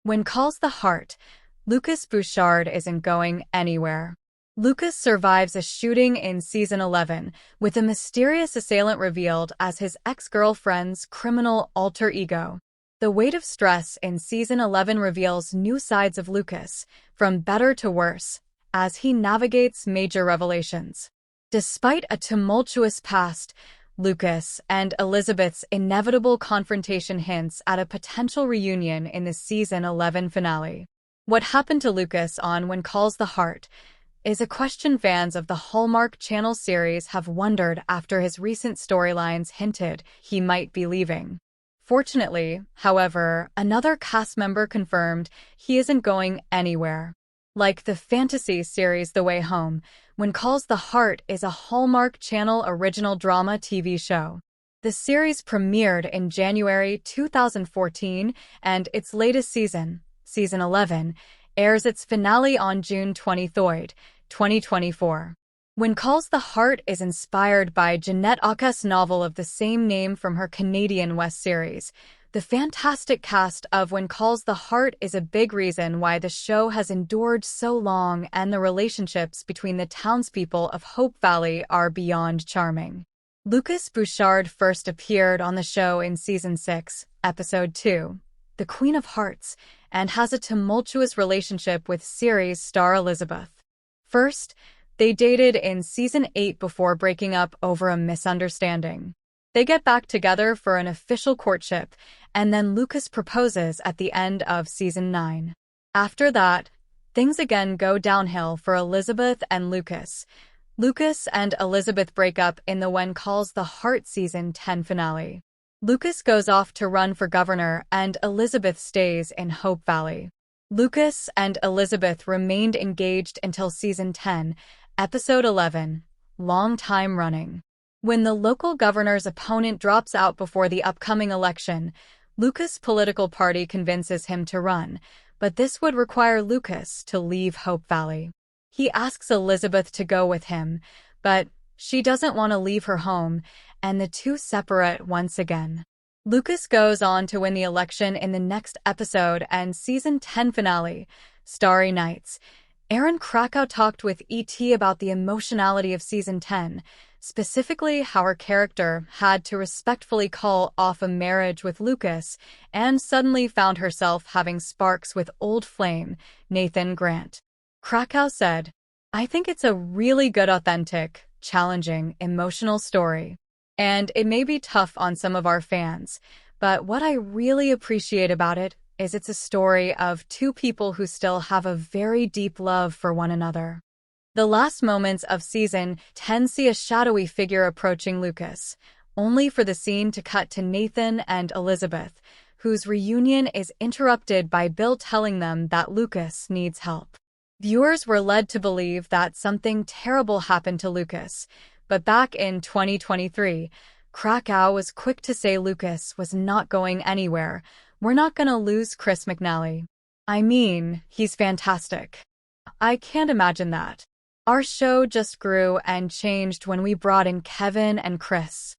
When calls the heart, Lucas Bouchard isn't going anywhere. Lucas survives a shooting in Season 11, with a mysterious assailant revealed as his ex-girlfriend's criminal alter ego. The weight of stress in Season 11 reveals new sides of Lucas, from better to worse, as he navigates major revelations. Despite a tumultuous past, Lucas and Elizabeth's inevitable confrontation hints at a potential reunion in the Season 11 finale. What happened to Lucas on When Calls the Heart is a question fans of the Hallmark Channel series have wondered after his recent storylines hinted he might be leaving. Fortunately, however, another cast member confirmed he isn't going anywhere. Like the fantasy series The Way Home, When Calls the Heart is a Hallmark Channel original drama TV show. The series premiered in January 2014, and its latest season, Season 11, airs its finale on June 23, 2024. When Calls the Heart is inspired by Jeanette Aucast's novel of the same name from her Canadian West series. The fantastic cast of When Calls the Heart is a big reason why the show has endured so long, and the relationships between the townspeople of Hope Valley are beyond charming. Lucas Bouchard first appeared on the show in Season 6, Episode 2, The Queen of Hearts, and has a tumultuous relationship with series star Elizabeth. First, they dated in Season 8 before breaking up over a misunderstanding. They get back together for an official courtship, and then Lucas proposes at the end of Season 9. After that, things again go downhill for Elizabeth and Lucas. Lucas and Elizabeth break up in the When Calls the Heart Season 10 finale. Lucas goes off to run for governor, and Elizabeth stays in Hope Valley. Lucas and Elizabeth remained engaged until Season 10, Episode 11, Long Time Running. When the local governor's opponent drops out before the upcoming election, Lucas' political party convinces him to run, but this would require Lucas to leave Hope Valley. He asks Elizabeth to go with him, but she doesn't want to leave her home, and the two separate once again. Lucas goes on to win the election in the next episode and Season 10 finale, Starry Nights. Aaron Krakow talked with E.T. about the emotionality of Season 10, specifically how her character had to respectfully call off a marriage with Lucas and suddenly found herself having sparks with old flame, Nathan Grant. Krakow said, "I think it's a really good, authentic, challenging, emotional story. And it may be tough on some of our fans, but what I really appreciate about it is it's a story of two people who still have a very deep love for one another." The last moments of Season 10 see a shadowy figure approaching Lucas, only for the scene to cut to Nathan and Elizabeth, whose reunion is interrupted by Bill telling them that Lucas needs help. Viewers were led to believe that something terrible happened to Lucas, but back in 2023, Krakow was quick to say Lucas was not going anywhere. "We're not gonna lose Chris McNally. I mean, he's fantastic. I can't imagine that. Our show just grew and changed when we brought in Kevin and Chris."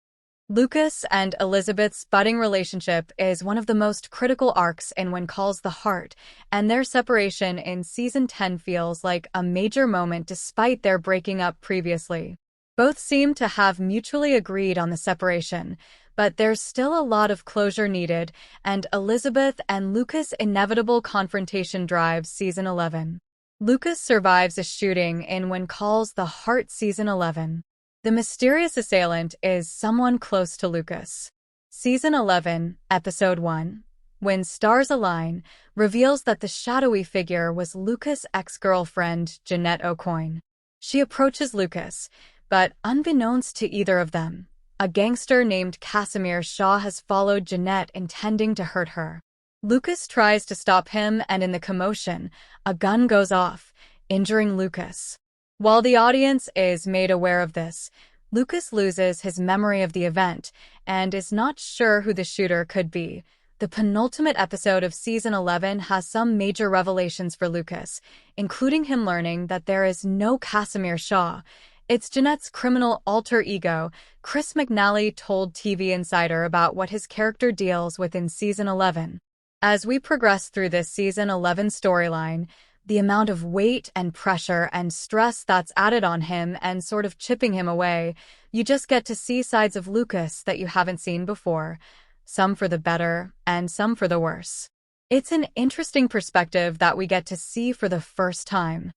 Lucas and Elizabeth's budding relationship is one of the most critical arcs in When Calls the Heart, and their separation in Season 10 feels like a major moment despite their breaking up previously. Both seem to have mutually agreed on the separation, but there's still a lot of closure needed, and Elizabeth and Lucas' inevitable confrontation drives Season 11. Lucas survives a shooting in When Calls the Heart Season 11. The mysterious assailant is someone close to Lucas. Season 11, Episode 1, When Stars Align, reveals that the shadowy figure was Lucas' ex-girlfriend, Jeanette Aucast's. She approaches Lucas, but unbeknownst to either of them, a gangster named Casimir Shaw has followed Jeanette, intending to hurt her. Lucas tries to stop him, and in the commotion, a gun goes off, injuring Lucas. While the audience is made aware of this, Lucas loses his memory of the event and is not sure who the shooter could be. The penultimate episode of Season 11 has some major revelations for Lucas, including him learning that there is no Casimir Shaw. It's Jeanette's criminal alter ego. Chris McNally told TV Insider about what his character deals with in Season 11. As we progress through this Season 11 storyline, the amount of weight and pressure and stress that's added on him and sort of chipping him away, you just get to see sides of Lucas that you haven't seen before, some for the better and some for the worse. It's an interesting perspective that we get to see for the first time.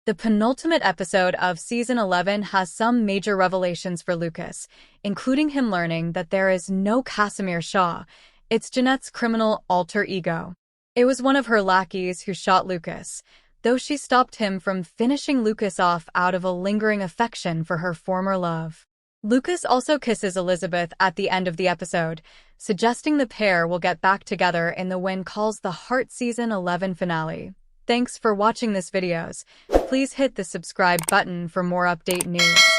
The penultimate episode of Season 11 has some major revelations for Lucas, including him learning that there is no Casimir Shaw. It's Jeanette's criminal alter ego. It was one of her lackeys who shot Lucas, though she stopped him from finishing Lucas off out of a lingering affection for her former love. Lucas also kisses Elizabeth at the end of the episode, suggesting the pair will get back together in the When Calls the Heart Season 11 finale. Thanks for watching this videos. Please hit the subscribe button for more update news.